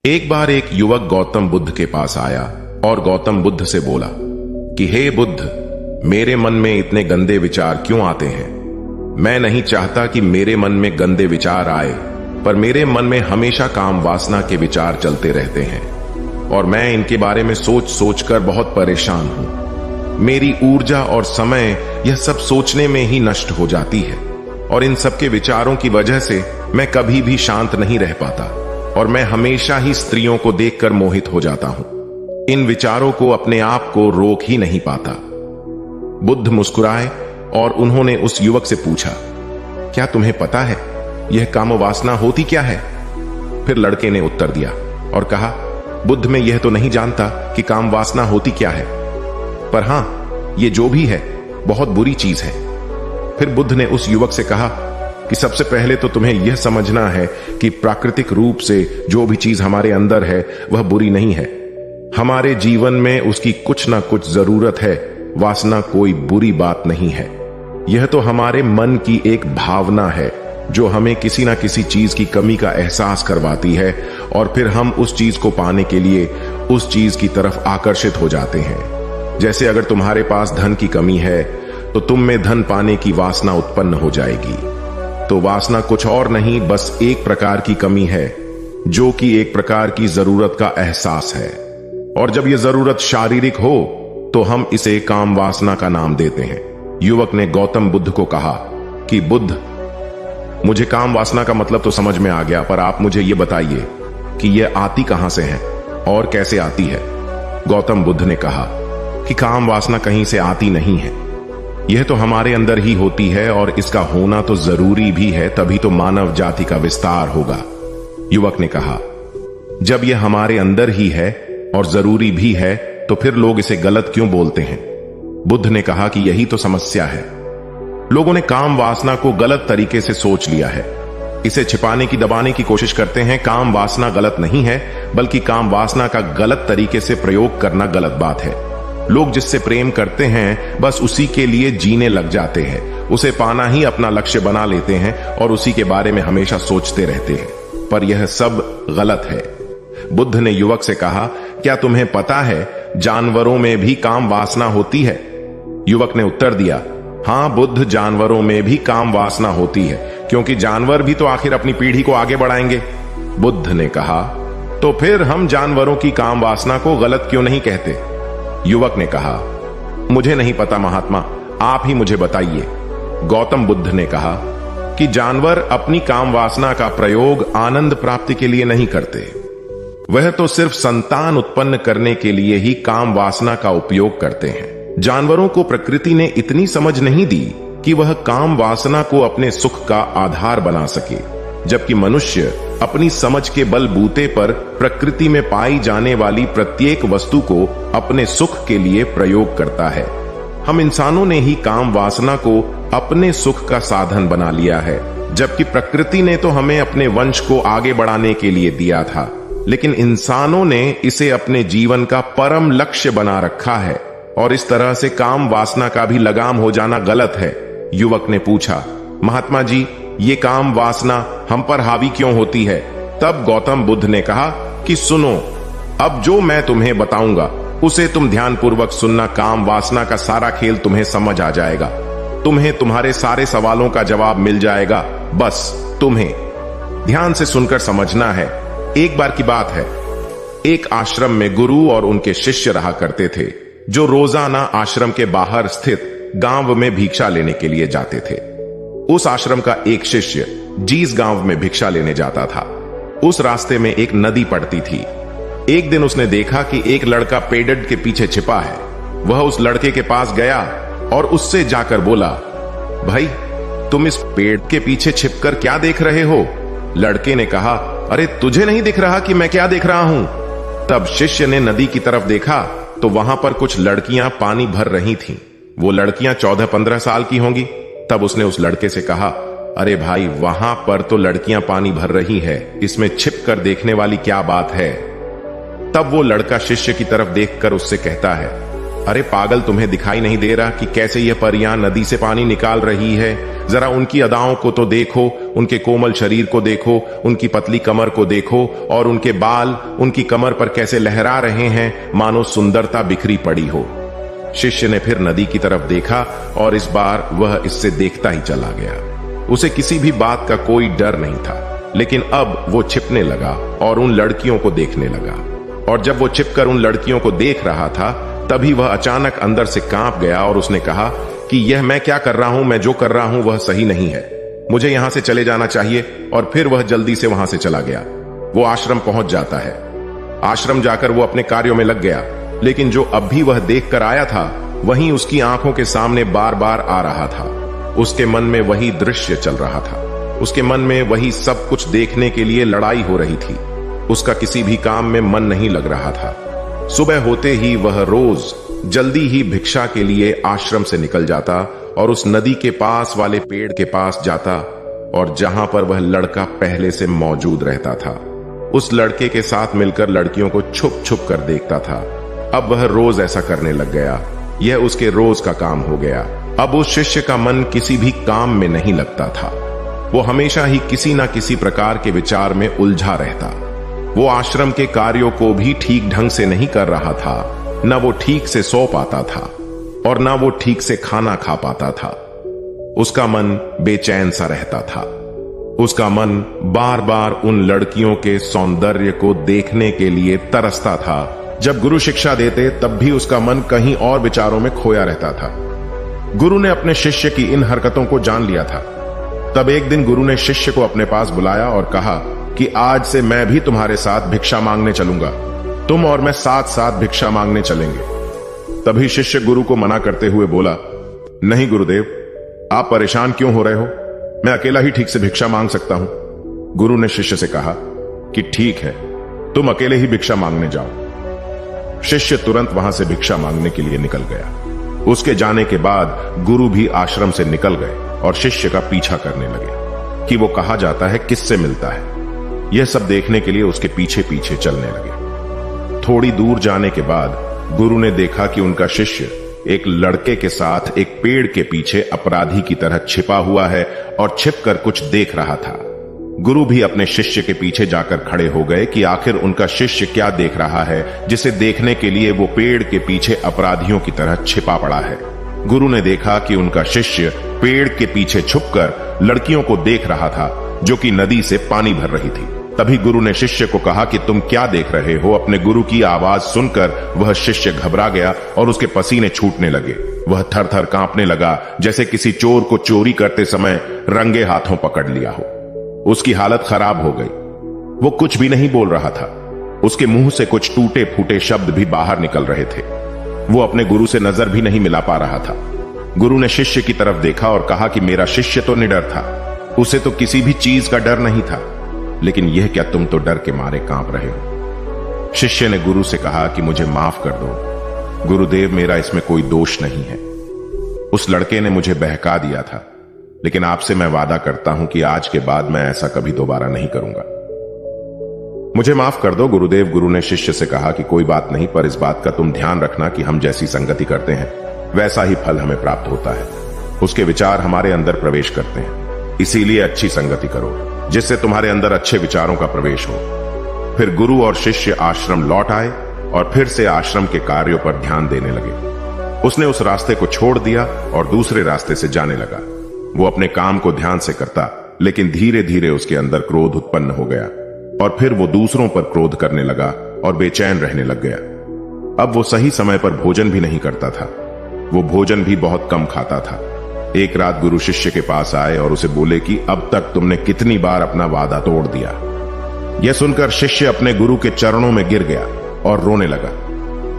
एक बार एक युवक गौतम बुद्ध के पास आया और गौतम बुद्ध से बोला कि हे बुद्ध, मेरे मन में इतने गंदे विचार क्यों आते हैं। मैं नहीं चाहता कि मेरे मन में गंदे विचार आए, पर मेरे मन में हमेशा काम वासना के विचार चलते रहते हैं और मैं इनके बारे में सोच सोच कर बहुत परेशान हूं। मेरी ऊर्जा और समय यह सब सोचने में ही नष्ट हो जाती है और इन सब के विचारों की वजह से मैं कभी भी शांत नहीं रह पाता और मैं हमेशा ही स्त्रियों को देखकर मोहित हो जाता हूं। इन विचारों को अपने आप को रोक ही नहीं पाता। बुद्ध मुस्कुराए और उन्होंने उस युवक से पूछा, क्या तुम्हें पता है यह काम वासना होती क्या है? फिर लड़के ने उत्तर दिया और कहा, बुद्ध, मैं यह तो नहीं जानता कि काम वासना होती क्या है, पर हां, ये जो भी है बहुत बुरी चीज है। फिर बुद्ध ने उस युवक से कहा कि सबसे पहले तो तुम्हें यह समझना है कि प्राकृतिक रूप से जो भी चीज हमारे अंदर है वह बुरी नहीं है। हमारे जीवन में उसकी कुछ ना कुछ जरूरत है। वासना कोई बुरी बात नहीं है। यह तो हमारे मन की एक भावना है जो हमें किसी ना किसी चीज की कमी का एहसास करवाती है और फिर हम उस चीज को पाने के लिए उस चीज की तरफ आकर्षित हो जाते हैं। जैसे अगर तुम्हारे पास धन की कमी है तो तुम में धन पाने की वासना उत्पन्न हो जाएगी। तो वासना कुछ और नहीं, बस एक प्रकार की कमी है जो कि एक प्रकार की जरूरत का एहसास है, और जब यह जरूरत शारीरिक हो तो हम इसे काम वासना का नाम देते हैं। युवक ने गौतम बुद्ध को कहा कि बुद्ध, मुझे काम वासना का मतलब तो समझ में आ गया, पर आप मुझे यह बताइए कि यह आती कहां से है और कैसे आती है। गौतम बुद्ध ने कहा कि काम वासना कहीं से आती नहीं है, यह तो हमारे अंदर ही होती है और इसका होना तो जरूरी भी है, तभी तो मानव जाति का विस्तार होगा। युवक ने कहा, जब यह हमारे अंदर ही है और जरूरी भी है तो फिर लोग इसे गलत क्यों बोलते हैं? बुद्ध ने कहा कि यही तो समस्या है। लोगों ने काम वासना को गलत तरीके से सोच लिया है। इसे छिपाने की, दबाने की कोशिश करते हैं। काम वासना गलत नहीं है, बल्कि काम वासना का गलत तरीके से प्रयोग करना गलत बात है। लोग जिससे प्रेम करते हैं बस उसी के लिए जीने लग जाते हैं, उसे पाना ही अपना लक्ष्य बना लेते हैं और उसी के बारे में हमेशा सोचते रहते हैं, पर यह सब गलत है। बुद्ध ने युवक से कहा, क्या तुम्हें पता है जानवरों में भी काम वासना होती है? युवक ने उत्तर दिया, हां बुद्ध, जानवरों में भी काम वासना होती है, क्योंकि जानवर भी तो आखिर अपनी पीढ़ी को आगे बढ़ाएंगे। बुद्ध ने कहा, तो फिर हम जानवरों की काम वासना को गलत क्यों नहीं कहते? युवक ने कहा, मुझे नहीं पता महात्मा, आप ही मुझे बताइए। गौतम बुद्ध ने कहा कि जानवर अपनी काम वासना का प्रयोग आनंद प्राप्ति के लिए नहीं करते, वह तो सिर्फ संतान उत्पन्न करने के लिए ही काम वासना का उपयोग करते हैं। जानवरों को प्रकृति ने इतनी समझ नहीं दी कि वह काम वासना को अपने सुख का आधार बना सके, जबकि मनुष्य अपनी समझ के बलबूते पर प्रकृति में पाई जाने वाली प्रत्येक वस्तु को अपने सुख के लिए प्रयोग करता है। हम इंसानों ने ही काम वासना को अपने सुख का साधन बना लिया है, जबकि प्रकृति ने तो हमें अपने वंश को आगे बढ़ाने के लिए दिया था, लेकिन इंसानों ने इसे अपने जीवन का परम लक्ष्य बना रखा है और इस तरह से काम वासना का भी लगाम हो जाना गलत है। युवक ने पूछा, महात्मा जी, ये काम वासना हम पर हावी क्यों होती है? तब गौतम बुद्ध ने कहा कि सुनो, अब जो मैं तुम्हें बताऊंगा उसे तुम ध्यानपूर्वक सुनना। काम वासना का सारा खेल तुम्हें समझ आ जाएगा, तुम्हें तुम्हारे सारे सवालों का जवाब मिल जाएगा। बस तुम्हें ध्यान से सुनकर समझना है। एक बार की बात है, एक आश्रम में गुरु और उनके शिष्य रहा करते थे, जो रोजाना आश्रम के बाहर स्थित गांव में भिक्षा लेने के लिए जाते थे। उस आश्रम का एक शिष्य जिस गांव में भिक्षा लेने जाता था, उस रास्ते में एक नदी पड़ती थी। एक दिन उसने देखा कि एक लड़का पेड़ के पीछे छिपा है। वह उस लड़के के पास गया और उससे जाकर बोला, भाई, तुम इस पेड़ के पीछे छिपकर क्या देख रहे हो? लड़के ने कहा, अरे तुझे नहीं दिख रहा कि मैं क्या देख रहा हूं? तब शिष्य ने नदी की तरफ देखा तो वहां पर कुछ लड़कियां पानी भर रही थीं। वो लड़कियां 14-15 साल की होंगी। तब उसने उस लड़के से कहा, अरे भाई, वहां पर तो लड़कियां पानी भर रही है, इसमें छिप कर देखने वाली क्या बात है? तब वो लड़का शिष्य की तरफ देखकर उससे कहता है, अरे पागल, तुम्हें दिखाई नहीं दे रहा कि कैसे यह परियां नदी से पानी निकाल रही है? जरा उनकी अदाओं को तो देखो, उनके कोमल शरीर को देखो, उनकी पतली कमर को देखो, और उनके बाल उनकी कमर पर कैसे लहरा रहे हैं, मानो सुंदरता बिखरी पड़ी हो। शिष्य ने फिर नदी की तरफ देखा और इस बार वह इससे देखता ही चला गया। उसे किसी भी बात का कोई डर नहीं था, लेकिन अब वो छिपने लगा और उन लड़कियों को देखने लगा। और जब वो छिपकर उन लड़कियों को देख रहा था, तभी वह अचानक अंदर से कांप गया और उसने कहा कि यह मैं क्या कर रहा हूं, मैं जो कर रहा हूं वह सही नहीं है, मुझे यहां से चले जाना चाहिए। और फिर वह जल्दी से वहां से चला गया। वो आश्रम पहुंच जाता है। आश्रम जाकर वो अपने कार्यों में लग गया, लेकिन जो अब भी वह देख कर आया था वहीं उसकी आंखों के सामने बार बार आ रहा था। उसके मन में वही दृश्य चल रहा था। उसके मन में वही सब कुछ देखने के लिए लड़ाई हो रही थी। उसका किसी भी काम में मन नहीं लग रहा था। सुबह होते ही वह रोज जल्दी ही भिक्षा के लिए आश्रम से निकल जाता और उस नदी के पास वाले पेड़ के पास जाता, और जहां पर वह लड़का पहले से मौजूद रहता था, उस लड़के के साथ मिलकर लड़कियों को छुप छुप कर देखता था। अब वह रोज ऐसा करने लग गया। यह उसके रोज का काम हो गया। अब उस शिष्य का मन किसी भी काम में नहीं लगता था। वो हमेशा ही किसी ना किसी प्रकार के विचार में उलझा रहता। वो आश्रम के कार्यों को भी ठीक ढंग से नहीं कर रहा था। न वो ठीक से सो पाता था और न वो ठीक से खाना खा पाता था। उसका मन बेचैन सा रहता था। उसका मन बार बार उन लड़कियों के सौंदर्य को देखने के लिए तरसता था। जब गुरु शिक्षा देते तब भी उसका मन कहीं और विचारों में खोया रहता था। गुरु ने अपने शिष्य की इन हरकतों को जान लिया था। तब एक दिन गुरु ने शिष्य को अपने पास बुलाया और कहा कि आज से मैं भी तुम्हारे साथ भिक्षा मांगने चलूंगा। तुम और मैं साथ साथ भिक्षा मांगने चलेंगे। तभी शिष्य गुरु को मना करते हुए बोला, नहीं गुरुदेव, आप परेशान क्यों हो रहे हो? मैं अकेला ही ठीक से भिक्षा मांग सकता हूं। गुरु ने शिष्य से कहा कि ठीक है, तुम अकेले ही भिक्षा मांगने जाओ। शिष्य तुरंत वहां से भिक्षा मांगने के लिए निकल गया। उसके जाने के बाद गुरु भी आश्रम से निकल गए और शिष्य का पीछा करने लगे कि वो कहा जाता है, किससे मिलता है। यह सब देखने के लिए उसके पीछे पीछे चलने लगे। थोड़ी दूर जाने के बाद गुरु ने देखा कि उनका शिष्य एक लड़के के साथ एक पेड़ के पीछे अपराधी की तरह छिपा हुआ है और छिपकर कुछ देख रहा था। गुरु भी अपने शिष्य के पीछे जाकर खड़े हो गए कि आखिर उनका शिष्य क्या देख रहा है, जिसे देखने के लिए वो पेड़ के पीछे अपराधियों की तरह छिपा पड़ा है। गुरु ने देखा कि उनका शिष्य पेड़ के पीछे छुपकर लड़कियों को देख रहा था, जो कि नदी से पानी भर रही थी। तभी गुरु ने शिष्य को कहा कि तुम क्या देख रहे हो? अपने गुरु की आवाज सुनकर वह शिष्य घबरा गया और उसके पसीने छूटने लगे। वह थर थर कांपने लगा, जैसे किसी चोर को चोरी करते समय रंगे हाथों पकड़ लिया हो। उसकी हालत खराब हो गई। वो कुछ भी नहीं बोल रहा था। उसके मुंह से कुछ टूटे फूटे शब्द भी बाहर निकल रहे थे। वो अपने गुरु से नजर भी नहीं मिला पा रहा था। गुरु ने शिष्य की तरफ देखा और कहा कि मेरा शिष्य तो निडर था, उसे तो किसी भी चीज का डर नहीं था, लेकिन यह क्या तुम तो डर के मारे कांप रहे हो? शिष्य ने गुरु से कहा कि मुझे माफ कर दो गुरुदेव, मेरा इसमें कोई दोष नहीं है। उस लड़के ने मुझे बहका दिया था, लेकिन आपसे मैं वादा करता हूं कि आज के बाद मैं ऐसा कभी दोबारा नहीं करूंगा। मुझे माफ कर दो गुरुदेव। गुरु ने शिष्य से कहा कि कोई बात नहीं, पर इस बात का तुम ध्यान रखना कि हम जैसी संगति करते हैं वैसा ही फल हमें प्राप्त होता है। उसके विचार हमारे अंदर प्रवेश करते हैं, इसीलिए अच्छी संगति करो जिससे तुम्हारे अंदर अच्छे विचारों का प्रवेश हो। फिर गुरु और शिष्य आश्रम लौट आए और फिर से आश्रम के कार्यों पर ध्यान देने लगे। उसने उस रास्ते को छोड़ दिया और दूसरे रास्ते से जाने लगा। वो अपने काम को ध्यान से करता, लेकिन धीरे धीरे उसके अंदर क्रोध उत्पन्न हो गया और फिर वो दूसरों पर क्रोध करने लगा और बेचैन रहने लग गया। अब वो सही समय पर भोजन भी नहीं करता था। वो भोजन भी बहुत कम खाता था। एक रात गुरु शिष्य के पास आए और उसे बोले कि अब तक तुमने कितनी बार अपना वादा तोड़ दिया। यह सुनकर शिष्य अपने गुरु के चरणों में गिर गया और रोने लगा।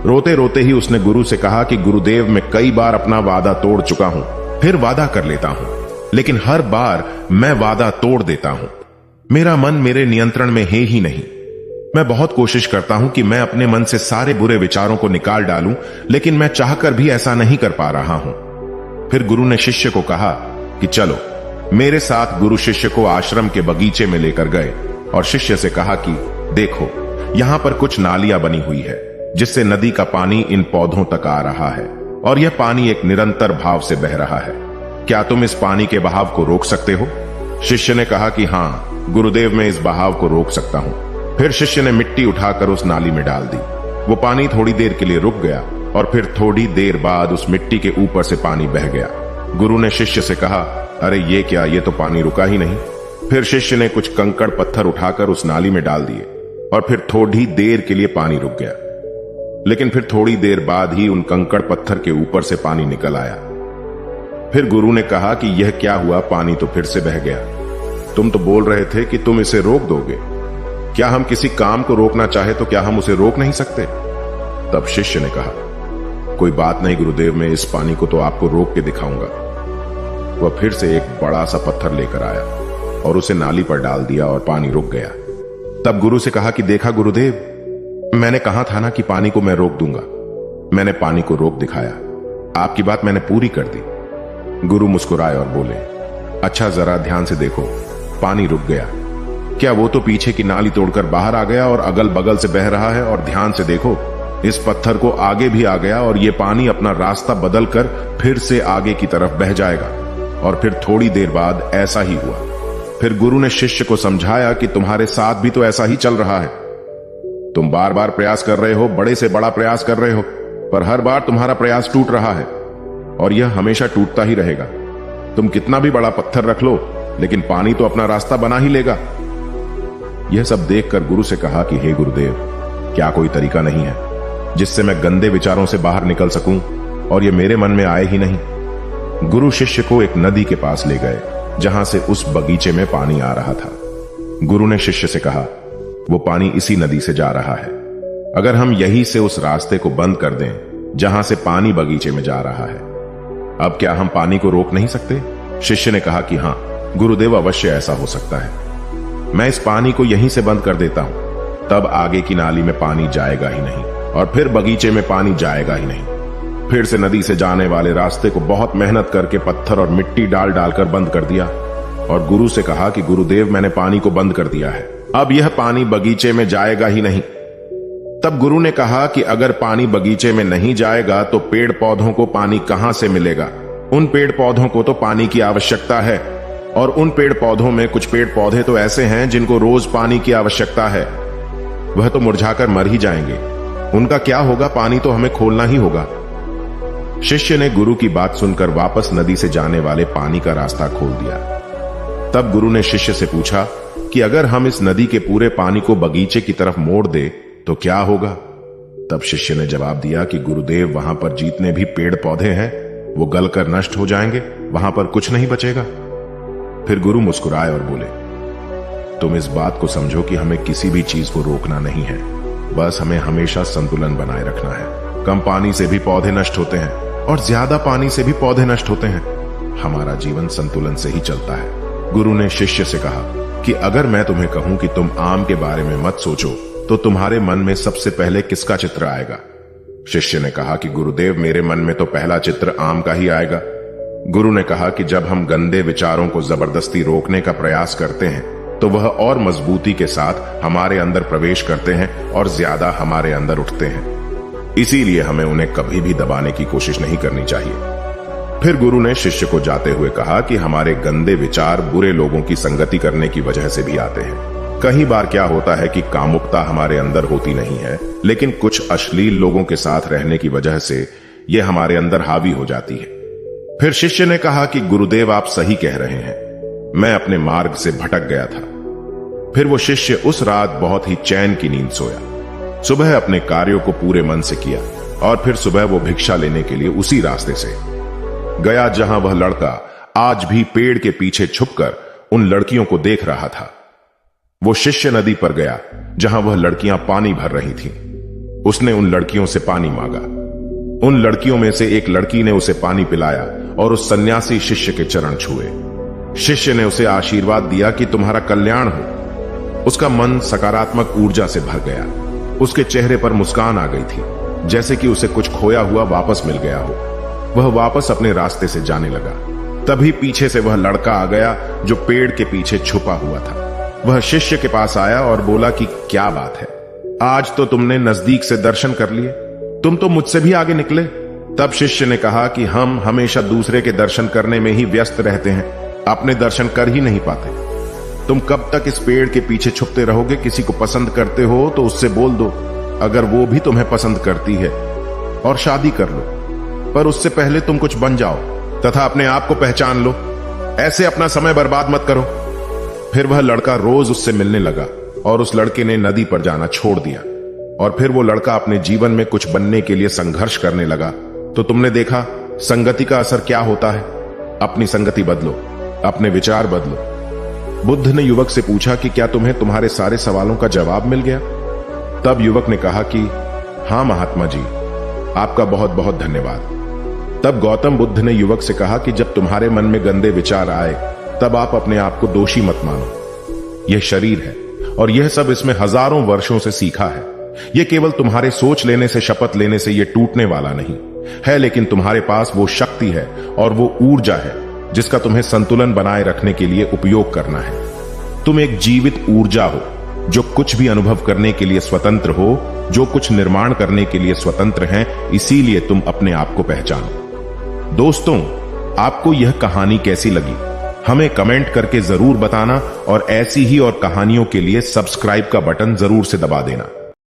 रोते रोते ही उसने गुरु से कहा कि गुरुदेव, मैं कई बार अपना वादा तोड़ चुका हूं, फिर वादा कर लेता हूं, लेकिन हर बार मैं वादा तोड़ देता हूं। मेरा मन मेरे नियंत्रण में है ही नहीं। मैं बहुत कोशिश करता हूं कि मैं अपने मन से सारे बुरे विचारों को निकाल डालूं, लेकिन मैं चाहकर भी ऐसा नहीं कर पा रहा हूं। फिर गुरु ने शिष्य को कहा कि चलो मेरे साथ। गुरु शिष्य को आश्रम के बगीचे में लेकर गए और शिष्य से कहा कि देखो, यहां पर कुछ नालियां बनी हुई है जिससे नदी का पानी इन पौधों तक आ रहा है और यह पानी एक निरंतर भाव से बह रहा है। क्या तुम इस पानी के बहाव को रोक सकते हो? शिष्य ने कहा कि हां गुरुदेव, मैं इस बहाव को रोक सकता हूं। फिर शिष्य ने मिट्टी उठाकर उस नाली में डाल दी। वो पानी थोड़ी देर के लिए रुक गया और फिर थोड़ी देर बाद उस मिट्टी के ऊपर से पानी बह गया। गुरु ने शिष्य से कहा, अरे ये क्या, ये तो पानी रुका ही नहीं। फिर शिष्य ने कुछ कंकड़ पत्थर उठाकर उस नाली में डाल दिए और फिर थोड़ी देर के लिए पानी रुक गया। लेकिन फिर थोड़ी देर बाद ही उन कंकड़ पत्थर के ऊपर से पानी निकल आया। फिर गुरु ने कहा कि यह क्या हुआ, पानी तो फिर से बह गया। तुम तो बोल रहे थे कि तुम इसे रोक दोगे। क्या हम किसी काम को रोकना चाहे तो क्या हम उसे रोक नहीं सकते? तब शिष्य ने कहा, कोई बात नहीं गुरुदेव, मैं इस पानी को तो आपको रोक के दिखाऊंगा। वह फिर से एक बड़ा सा पत्थर लेकर आया और उसे नाली पर डाल दिया और पानी रुक गया। तब गुरु से कहा कि देखा गुरुदेव, मैंने कहा था ना कि पानी को मैं रोक दूंगा। मैंने पानी को रोक दिखाया, आपकी बात मैंने पूरी कर दी। गुरु मुस्कुराए और बोले, अच्छा जरा ध्यान से देखो, पानी रुक गया। क्या वो तो पीछे की नाली तोड़कर बाहर आ गया और अगल बगल से बह रहा है, और ध्यान से देखो इस पत्थर को आगे भी आ गया और ये पानी अपना रास्ता बदलकर फिर से आगे की तरफ बह जाएगा। और फिर थोड़ी देर बाद ऐसा ही हुआ। फिर गुरु ने शिष्य को समझाया कि तुम्हारे साथ भी तो ऐसा ही चल रहा है। तुम बार बार प्रयास कर रहे हो, बड़े से बड़ा प्रयास कर रहे हो, पर हर बार तुम्हारा प्रयास टूट रहा है और यह हमेशा टूटता ही रहेगा। तुम कितना भी बड़ा पत्थर रख लो, लेकिन पानी तो अपना रास्ता बना ही लेगा। यह सब देखकर गुरु से कहा कि हे गुरुदेव, क्या कोई तरीका नहीं है जिससे मैं गंदे विचारों से बाहर निकल सकूं और ये मेरे मन में आए ही नहीं। गुरु शिष्य को एक नदी के पास ले गए जहां से उस बगीचे में पानी आ रहा था। गुरु ने शिष्य से कहा, वो पानी इसी नदी से जा रहा है। अगर हम यहीं से उस रास्ते को बंद कर दें जहां से पानी बगीचे में जा रहा है, अब क्या हम पानी को रोक नहीं सकते? शिष्य ने कहा कि हां गुरुदेव, अवश्य ऐसा हो सकता है। मैं इस पानी को यहीं से बंद कर देता हूं, तब आगे की नाली में पानी जाएगा ही नहीं और फिर बगीचे में पानी जाएगा ही नहीं। फिर से नदी से जाने वाले रास्ते को बहुत मेहनत करके पत्थर और मिट्टी डाल डालकर बंद कर दिया और गुरु से कहा कि गुरुदेव, मैंने पानी को बंद कर दिया है, अब यह पानी बगीचे में जाएगा ही नहीं। तब गुरु ने कहा कि अगर पानी बगीचे में नहीं जाएगा तो पेड़ पौधों को पानी कहां से मिलेगा? उन पेड़ पौधों को तो पानी की आवश्यकता है, और उन पेड़ पौधों में कुछ पेड़ पौधे तो ऐसे हैं जिनको रोज पानी की आवश्यकता है। वह तो मुरझाकर मर ही जाएंगे, उनका क्या होगा? पानी तो हमें खोलना ही होगा। शिष्य ने गुरु की बात सुनकर वापस नदी से जाने वाले पानी का रास्ता खोल दिया। तब गुरु ने शिष्य से पूछा कि अगर हम इस नदी के पूरे पानी को बगीचे की तरफ मोड़ दे तो क्या होगा? तब शिष्य ने जवाब दिया कि गुरुदेव, वहां पर जितने भी पेड़ पौधे हैं वो गलकर नष्ट हो जाएंगे, वहां पर कुछ नहीं बचेगा। फिर गुरु मुस्कुराए और बोले, तुम इस बात को समझो कि हमें किसी भी चीज को रोकना नहीं है, बस हमें हमेशा संतुलन बनाए रखना है। कम पानी से भी पौधे नष्ट होते हैं और ज्यादा पानी से भी पौधे नष्ट होते हैं। हमारा जीवन संतुलन से ही चलता है। गुरु ने शिष्य से कहा कि अगर मैं तुम्हें कहूं कि तुम आम के बारे में मत सोचो तो तुम्हारे मन में सबसे पहले किसका चित्र आएगा? शिष्य ने कहा कि गुरुदेव, मेरे मन में तो पहला चित्र आम का ही आएगा। गुरु ने कहा कि जब हम गंदे विचारों को जबरदस्ती रोकने का प्रयास करते हैं तो वह और मजबूती के साथ हमारे अंदर प्रवेश करते हैं और ज्यादा हमारे अंदर उठते हैं। इसीलिए हमें उन्हें कभी भी दबाने की कोशिश नहीं करनी चाहिए। फिर गुरु ने शिष्य को जाते हुए कहा कि हमारे गंदे विचार बुरे लोगों की संगति करने की वजह से भी आते हैं। कई बार क्या होता है कि कामुकता हमारे अंदर होती नहीं है, लेकिन कुछ अश्लील लोगों के साथ रहने की वजह से यह हमारे अंदर हावी हो जाती है। फिर शिष्य ने कहा कि गुरुदेव, आप सही कह रहे हैं, मैं अपने मार्ग से भटक गया था। फिर वो शिष्य उस रात बहुत ही चैन की नींद सोया। सुबह अपने कार्यों को पूरे मन से किया और फिर सुबह वो भिक्षा लेने के लिए उसी रास्ते से गया जहां वह लड़का आज भी पेड़ के पीछे छुपकर उन लड़कियों को देख रहा था। वो शिष्य नदी पर गया जहां वह लड़कियां पानी भर रही थीं। उसने उन लड़कियों से पानी मांगा। उन लड़कियों में से एक लड़की ने उसे पानी पिलाया और उस सन्यासी शिष्य के चरण छुए। शिष्य ने उसे आशीर्वाद दिया कि तुम्हारा कल्याण हो। उसका मन सकारात्मक ऊर्जा से भर गया। उसके चेहरे पर मुस्कान आ गई थी, जैसे कि उसे कुछ खोया हुआ वापस मिल गया हो। वह वापस अपने रास्ते से जाने लगा। तभी पीछे से वह लड़का आ गया जो पेड़ के पीछे छुपा हुआ था। वह शिष्य के पास आया और बोला कि क्या बात है, आज तो तुमने नजदीक से दर्शन कर लिए, तुम तो मुझसे भी आगे निकले। तब शिष्य ने कहा कि हम हमेशा दूसरे के दर्शन करने में ही व्यस्त रहते हैं, अपने दर्शन कर ही नहीं पाते। तुम कब तक इस पेड़ के पीछे छुपते रहोगे? किसी को पसंद करते हो तो उससे बोल दो, अगर वो भी तुम्हें पसंद करती है, और शादी कर लो। पर उससे पहले तुम कुछ बन जाओ तथा अपने आप को पहचान लो। ऐसे अपना समय बर्बाद मत करो। फिर वह लड़का रोज उससे मिलने लगा और उस लड़के ने नदी पर जाना छोड़ दिया। और फिर वो लड़का अपने जीवन में कुछ बनने के लिए संघर्ष करने लगा। तो तुमने देखा संगति का असर क्या होता है। अपनी संगति बदलो, अपने विचार बदलो। बुद्ध ने युवक से पूछा कि क्या तुम्हें तुम्हारे सारे सवालों का जवाब मिल गया? तब युवक ने कहा कि हां महात्मा जी, आपका बहुत बहुत धन्यवाद। तब गौतम बुद्ध ने युवक से कहा कि जब तुम्हारे मन में गंदे विचार आए तब आप अपने आप को दोषी मत मानो। यह शरीर है और यह सब इसमें हजारों वर्षों से सीखा है। यह केवल तुम्हारे सोच लेने से, शपथ लेने से यह टूटने वाला नहीं है, लेकिन तुम्हारे पास वो शक्ति है और वो ऊर्जा है जिसका तुम्हें संतुलन बनाए रखने के लिए उपयोग करना है। तुम एक जीवित ऊर्जा हो जो कुछ भी अनुभव करने के लिए स्वतंत्र हो, जो कुछ निर्माण करने के लिए स्वतंत्र हैं। इसीलिए तुम अपने आप को पहचानो। दोस्तों, आपको यह कहानी कैसी लगी हमें कमेंट करके जरूर बताना, और ऐसी ही और कहानियों के लिए सब्सक्राइब का बटन जरूर से दबा देना।